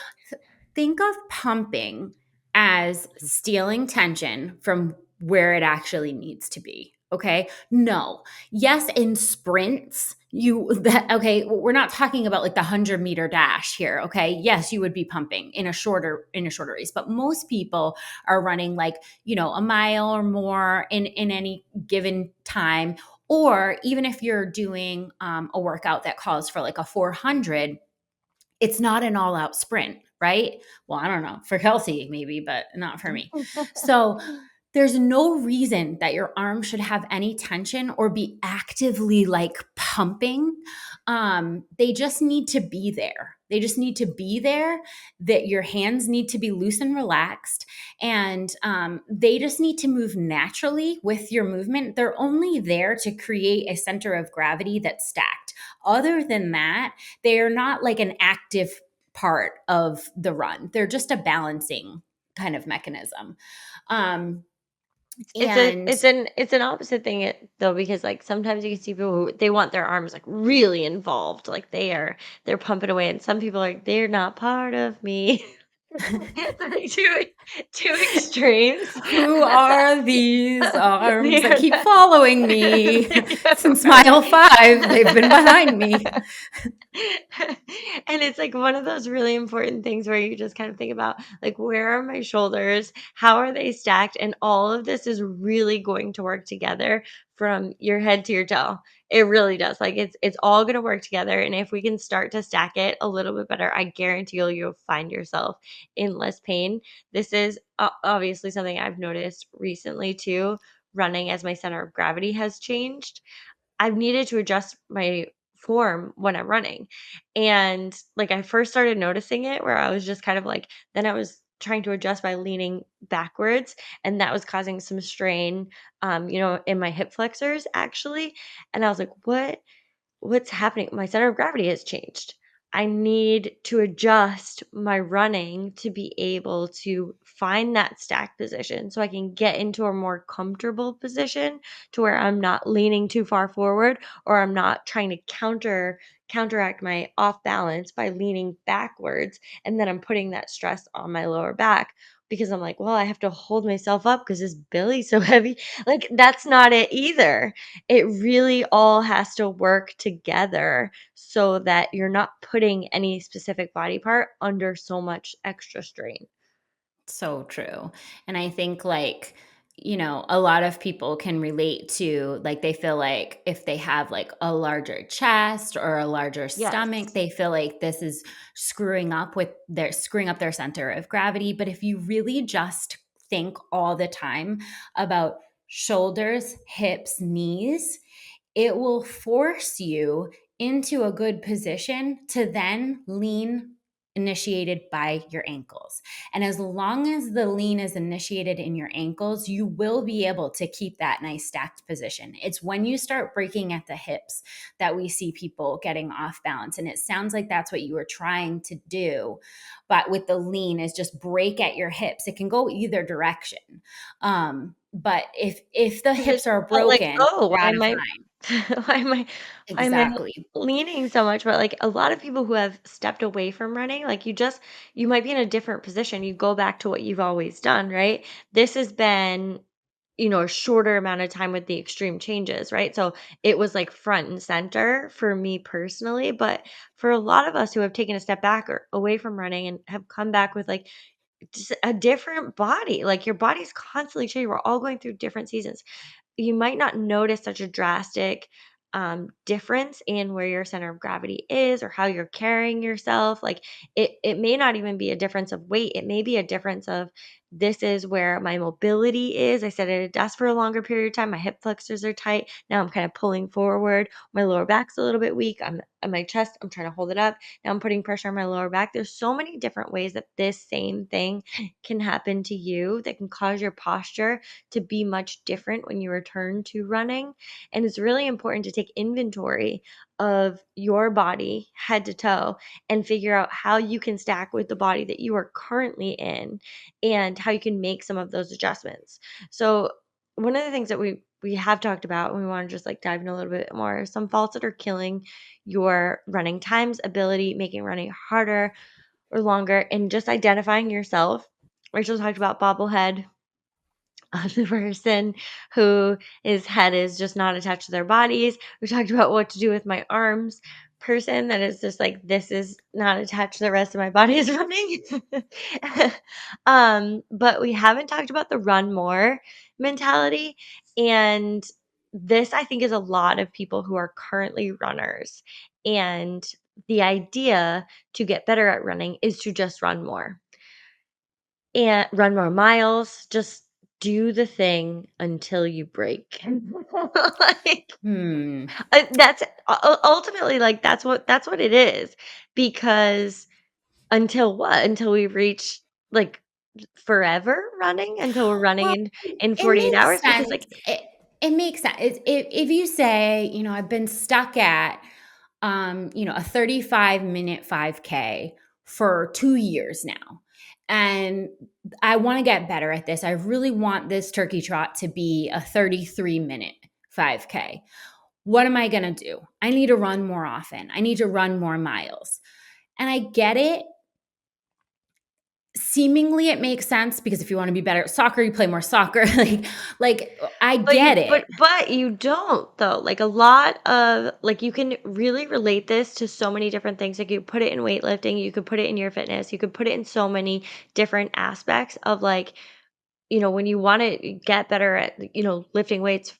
Speaker 1: think of pumping as stealing tension from where it actually needs to be. Okay. No. Yes, in sprints, okay, we're not talking about like the 100-meter dash here. Okay. Yes, you would be pumping in a shorter race, but most people are running like, a mile or more in any given time. Or even if you're doing a workout that calls for like a 400, it's not an all out sprint, right? Well, I don't know. For Kelsey, maybe, but not for me. So there's no reason that your arm should have any tension or be actively like pumping. They just need to be there. They just need to be there, that your hands need to be loose and relaxed. And they just need to move naturally with your movement. They're only there to create a center of gravity that's stacked. Other than that, they are not like an active part of the run. They're just a balancing kind of mechanism. Um, and
Speaker 2: It's an opposite thing though, because like sometimes you can see people who they want their arms like really involved, like they're pumping away, and some people are like, they're not part of me. Like two extremes.
Speaker 1: who are these arms
Speaker 2: They
Speaker 1: that
Speaker 2: are
Speaker 1: keep following me since
Speaker 2: part of
Speaker 1: mile
Speaker 2: me.
Speaker 1: 5? They've been behind me.
Speaker 2: And it's like one of those really important things where you just kind of think about like, where are my shoulders? How are they stacked? And all of this is really going to work together from your head to your toe. It really does. Like it's all gonna work together. And if we can start to stack it a little bit better, I guarantee you'll find yourself in less pain. This is obviously something I've noticed recently too, running as my center of gravity has changed. I've needed to adjust my form when I'm running. And like I first started noticing it where I was just kind of like, then I was trying to adjust by leaning backwards, and that was causing some strain, in my hip flexors actually. And I was like, what's happening? My center of gravity has changed. I need to adjust my running to be able to find that stack position so I can get into a more comfortable position to where I'm not leaning too far forward, or I'm not trying to counteract my off balance by leaning backwards, and then I'm putting that stress on my lower back because I'm like, well, I have to hold myself up because this belly's so heavy. Like that's not it either. It really all has to work together so that you're not putting any specific body part under so much extra strain.
Speaker 1: So true. And I think a lot of people can relate to like they feel like if they have like a larger chest or a larger stomach,
Speaker 2: Yes.
Speaker 1: they feel like this is screwing up their center of gravity. But if you really just think all the time about shoulders, hips, knees, it will force you into a good position to then lean initiated by your ankles. And as long as the lean is initiated in your ankles, you will be able to keep that nice stacked position. It's when you start breaking at the hips that we see people getting off balance. And it sounds like that's what you were trying to do. But with the lean is just break at your hips. It can go either direction. But if the
Speaker 2: 'Cause if
Speaker 1: hips are
Speaker 2: you don't let
Speaker 1: broken,
Speaker 2: go,
Speaker 1: you're out of time.
Speaker 2: why am I why am I
Speaker 1: Exactly.
Speaker 2: leaning so much? But, like, a lot of people who have stepped away from running, like, you might be in a different position, you go back to what you've always done, right? This has been, a shorter amount of time with the extreme changes, right? So, it was, like, front and center for me personally, but for a lot of us who have taken a step back or away from running and have come back with, like, just a different body, like, your body's constantly changing, we're all going through different seasons. You might not notice such a drastic difference in where your center of gravity is or how you're carrying yourself. Like it may not even be a difference of weight. It may be a difference of this is where my mobility is. I sat at a desk for a longer period of time. My hip flexors are tight. Now I'm kind of pulling forward. My lower back's a little bit weak. I'm on my chest. I'm trying to hold it up. Now I'm putting pressure on my lower back. There's so many different ways that this same thing can happen to you that can cause your posture to be much different when you return to running. And it's really important to take inventory of your body head to toe and figure out how you can stack with the body that you are currently in and how you can make some of those adjustments. So, one of the things that we have talked about and we want to just like dive in a little bit more are some faults that are killing your running times, ability, making running harder or longer, and just identifying yourself. Rachel talked about bobblehead, the person who his head is just not attached to their bodies. We talked about what to do with my arms. Person that is just like this is not attached to the rest of my body is running. But we haven't talked about the run more mentality. And this I think is a lot of people who are currently runners. And the idea to get better at running is to just run more and run more miles, just do the thing until you break. Like,
Speaker 1: Hmm.
Speaker 2: that's ultimately, like, that's what it is, because until what? Until we reach, like, forever running? Until we're running
Speaker 1: Well,
Speaker 2: in
Speaker 1: it
Speaker 2: 48
Speaker 1: makes
Speaker 2: hours? Because,
Speaker 1: sense.
Speaker 2: like,
Speaker 1: It makes sense. If you say, I've been stuck at, a 35-minute 5K for 2 years now, and I want to get better at this. I really want this turkey trot to be a 33-minute 5K. What am I going to do? I need to run more often. I need to run more miles. And I get it. Seemingly it makes sense because if you want to be better at soccer, you play more soccer. Like I
Speaker 2: but
Speaker 1: get
Speaker 2: you
Speaker 1: it.
Speaker 2: but you don't though. Like, a lot of, like, you can really relate this to so many different things. Like, you put it in weightlifting, you could put it in your fitness, you could put it in so many different aspects of, like, when you want to get better at, lifting weights,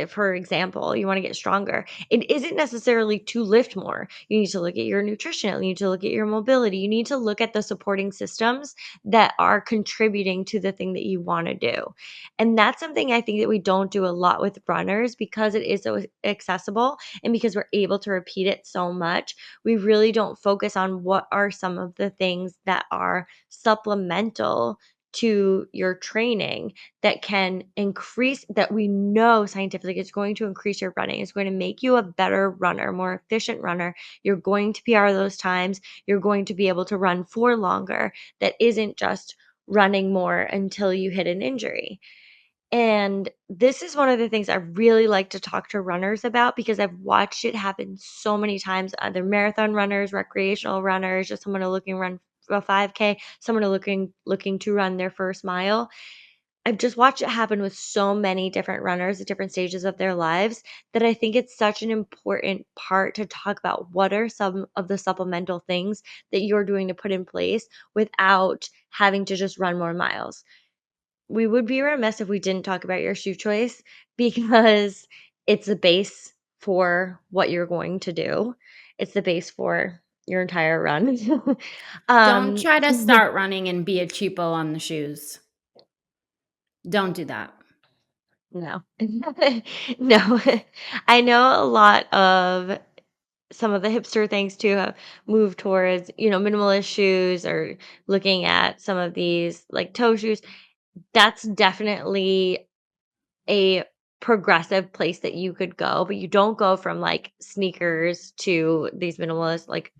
Speaker 2: for example, you want to get stronger. It isn't necessarily to lift more. You need to look at your nutrition. You need to look at your mobility. You need to look at the supporting systems that are contributing to the thing that you want to do. And that's something I think that we don't do a lot with runners because it is so accessible and because we're able to repeat it so much. We really don't focus on what are some of the things that are supplemental to your training that can increase, that we know scientifically is going to increase your running. It's going to make you a better runner, more efficient runner. You're going to PR those times. You're going to be able to run for longer. That isn't just running more until you hit an injury. And this is one of the things I really like to talk to runners about because I've watched it happen so many times. Other marathon runners, recreational runners, just someone looking to run a 5K, someone looking to run their first mile. I've just watched it happen with so many different runners at different stages of their lives that I think it's such an important part to talk about what are some of the supplemental things that you're doing to put in place without having to just run more miles. We would be remiss if we didn't talk about your shoe choice because it's the base for what you're going to do. It's the base for your entire run.
Speaker 1: Don't
Speaker 2: um
Speaker 1: try to start running and be a cheapo on the shoes. Don't do that.
Speaker 2: no. No. I know a lot of some of the hipster things too have moved towards, minimalist shoes or looking at some of these like toe shoes. That's definitely a progressive place that you could go, but you don't go from like sneakers to these minimalist like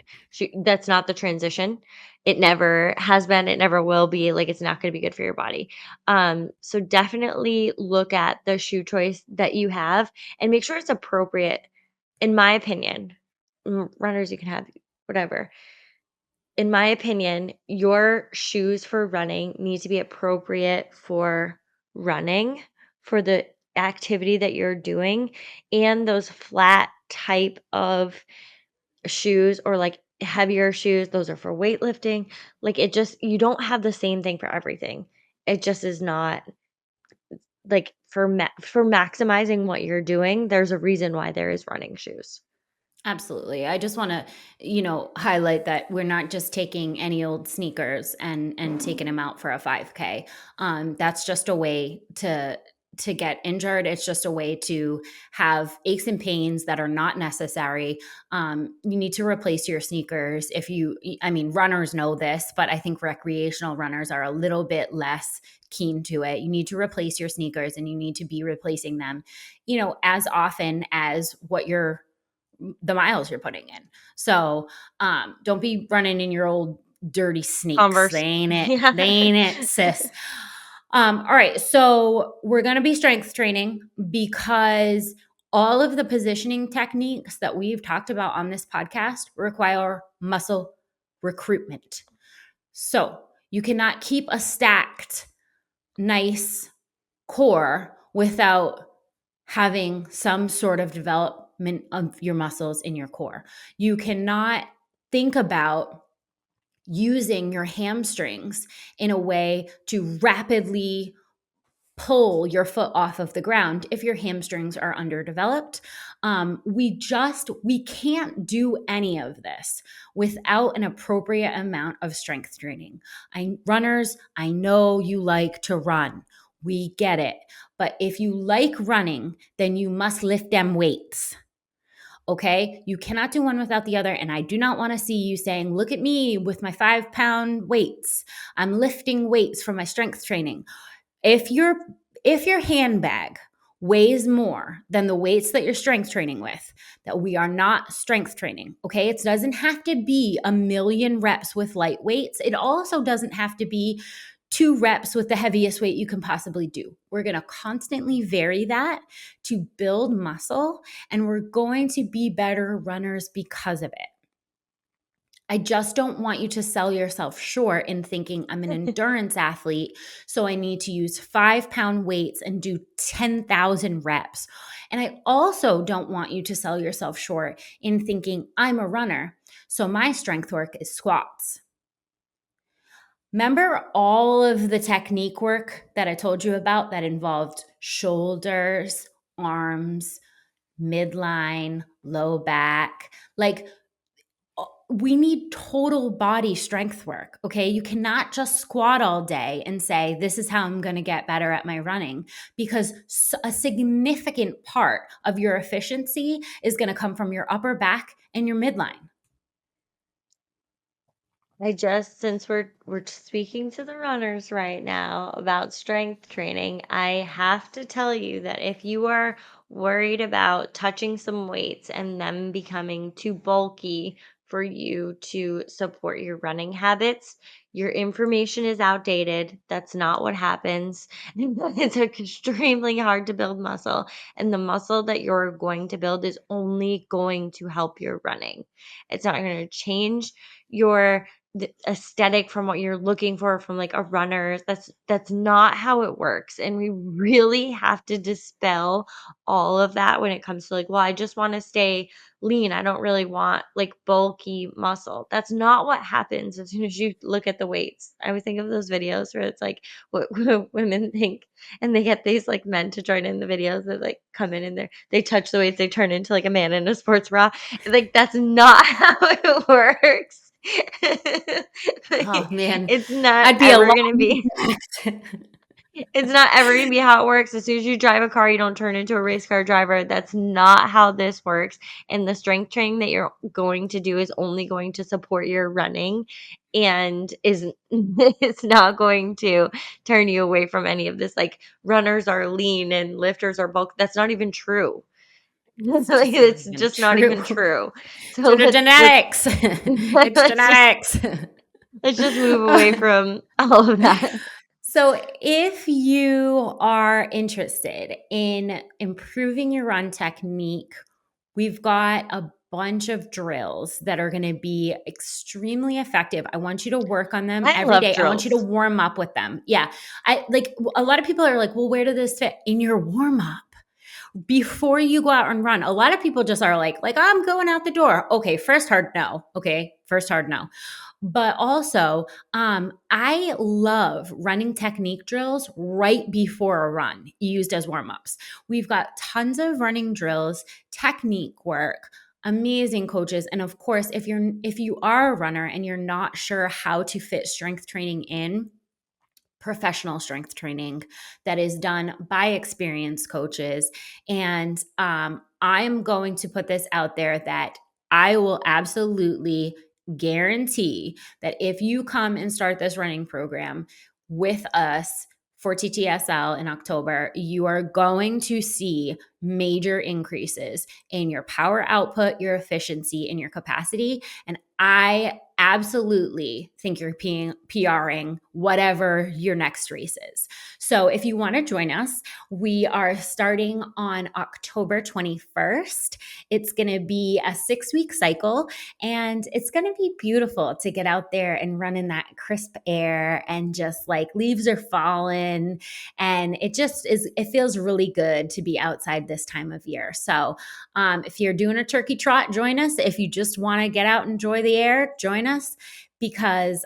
Speaker 2: that's not the transition. It never has been, it never will be. Like it's not going to be good for your body. So definitely look at the shoe choice that you have and make sure it's appropriate. In my opinion, runners you can have whatever. In my opinion, your shoes for running need to be appropriate for running, for the activity that you're doing, and those flat type of shoes or like heavier shoes, those are for weightlifting. Like it just, you don't have the same thing for everything. It just is not like for maximizing what you're doing, there's a reason why there is running shoes.
Speaker 1: Absolutely. I just want to, highlight that we're not just taking any old sneakers and taking them out for a 5K. That's just a way to get injured. It's just a way to have aches and pains that are not necessary. You need to replace your sneakers. I mean, runners know this, but I think recreational runners are a little bit less keen to it. You need to replace your sneakers and you need to be replacing them, as often as the miles you're putting in. So don't be running in your old dirty sneaks. They
Speaker 2: Converse.
Speaker 1: ain't it.
Speaker 2: Yeah.
Speaker 1: They ain't it, sis. All right. So we're going to be strength training because all of the positioning techniques that we've talked about on this podcast require muscle recruitment. So you cannot keep a stacked, nice core without having some sort of development of your muscles in your core. You cannot think about using your hamstrings in a way to rapidly pull your foot off of the ground if your hamstrings are underdeveloped. We can't do any of this without an appropriate amount of strength training. Runners, I know you like to run. We get it. But if you like running, then you must lift them weights. Okay. You cannot do one without the other. And I do not want to see you saying, look at me with my 5-pound weights. I'm lifting weights for my strength training. If your handbag weighs more than the weights that you're strength training with, that we are not strength training. Okay. It doesn't have to be 1,000,000 reps with light weights. It also doesn't have to be 2 reps with the heaviest weight you can possibly do. We're going to constantly vary that to build muscle, and we're going to be better runners because of it. I just don't want you to sell yourself short in thinking I'm an endurance athlete, so I need to use 5-pound weights and do 10,000 reps. And I also don't want you to sell yourself short in thinking I'm a runner, so my strength work is squats. Remember all of the technique work that I told you about that involved shoulders, arms, midline, low back. Like, we need total body strength work. Okay. You cannot just squat all day and say, this is how I'm going to get better at my running, because a significant part of your efficiency is going to come from your upper back and your midline.
Speaker 2: Since we're speaking to the runners right now about strength training, I have to tell you that if you are worried about touching some weights and them becoming too bulky for you to support your running habits, your information is outdated. That's not what happens. It's extremely hard to build muscle, and the muscle that you're going to build is only going to help your running. It's not going to change your the aesthetic from what you're looking for from like a runner. That's not how it works. And we really have to dispel all of that when it comes to like, well, I just want to stay lean. I don't really want like bulky muscle. That's not what happens as soon as you look at the weights. I always think of those videos where it's like what women think, and they get these like men to join in the videos that like come in and they touch the weights, they turn into like a man in a sports bra. Like that's not how it works.
Speaker 1: Oh man,
Speaker 2: It's not
Speaker 1: I'd be a
Speaker 2: ever
Speaker 1: lot.
Speaker 2: gonna be it's not ever gonna be how it works. As soon as you drive a car, you don't turn into a race car driver. That's not how this works. And the strength training that you're going to do is only going to support your running and is it's not going to turn you away from any of this. Like runners are lean and lifters are bulk. That's not even true.
Speaker 1: It's
Speaker 2: Like,
Speaker 1: just not
Speaker 2: it's
Speaker 1: even
Speaker 2: just not
Speaker 1: true.
Speaker 2: even true. So
Speaker 1: Due to
Speaker 2: let's
Speaker 1: genetics. It's
Speaker 2: let's just
Speaker 1: genetics.
Speaker 2: let's just move away from all of that.
Speaker 1: So, if you are interested in improving your run technique, we've got a bunch of drills that are going to be extremely effective. I want you to work on them
Speaker 2: I
Speaker 1: every
Speaker 2: love
Speaker 1: day. I want you to
Speaker 2: drills.
Speaker 1: warm up with them. Yeah. I like a lot of people are like, well, where does this fit in your warm up? Before you go out and run, a lot of people just are like I'm going out the door. Okay, first hard no. Okay, first hard no. But also, I love running technique drills right before a run used as warm-ups. We've got tons of running drills, technique work, amazing coaches. And of course, if you are a runner and you're not sure how to fit strength training in, professional strength training that is done by experienced coaches. And I'm going to put this out there that I will absolutely guarantee that if you come and start this running program with us for TTSL in October, you are going to see major increases in your power output, your efficiency, and your capacity. And I absolutely think you're PRing whatever your next race is. So if you want to join us, we are starting on October 21st. It's going to be a 6-week cycle, and it's going to be beautiful to get out there and run in that crisp air and just like leaves are falling. And it feels really good to be outside this time of year. So if you're doing a turkey trot, join us. If you just want to get out and enjoy the air, join us, because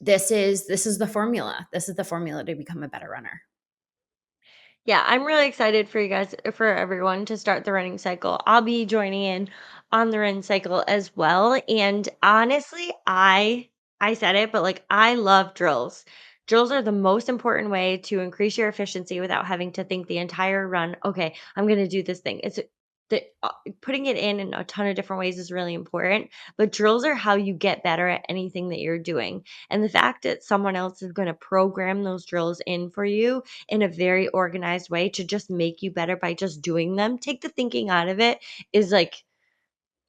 Speaker 1: this is the formula. This is the formula to become a better runner.
Speaker 2: Yeah, I'm really excited for you guys, for everyone to start the running cycle. I'll be joining in on the running cycle as well. And honestly, I said it, but like I love drills. Drills are the most important way to increase your efficiency without having to think the entire run, okay, I'm going to do this thing. It's the putting it in a ton of different ways is really important, but drills are how you get better at anything that you're doing. And the fact that someone else is going to program those drills in for you in a very organized way to just make you better by just doing them, take the thinking out of it, is like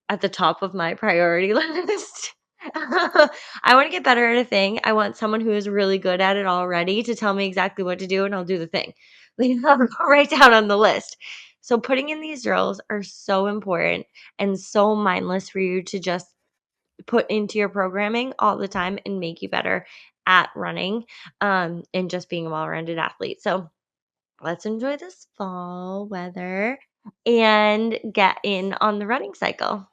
Speaker 2: at the top of my priority list. I want to get better at a thing. I want someone who is really good at it already to tell me exactly what to do, and I'll do the thing. Like, I'll go right down on the list. So putting in these drills are so important and so mindless for you to just put into your programming all the time and make you better at running, and just being a well-rounded athlete. So let's enjoy this fall weather and get in on the running cycle.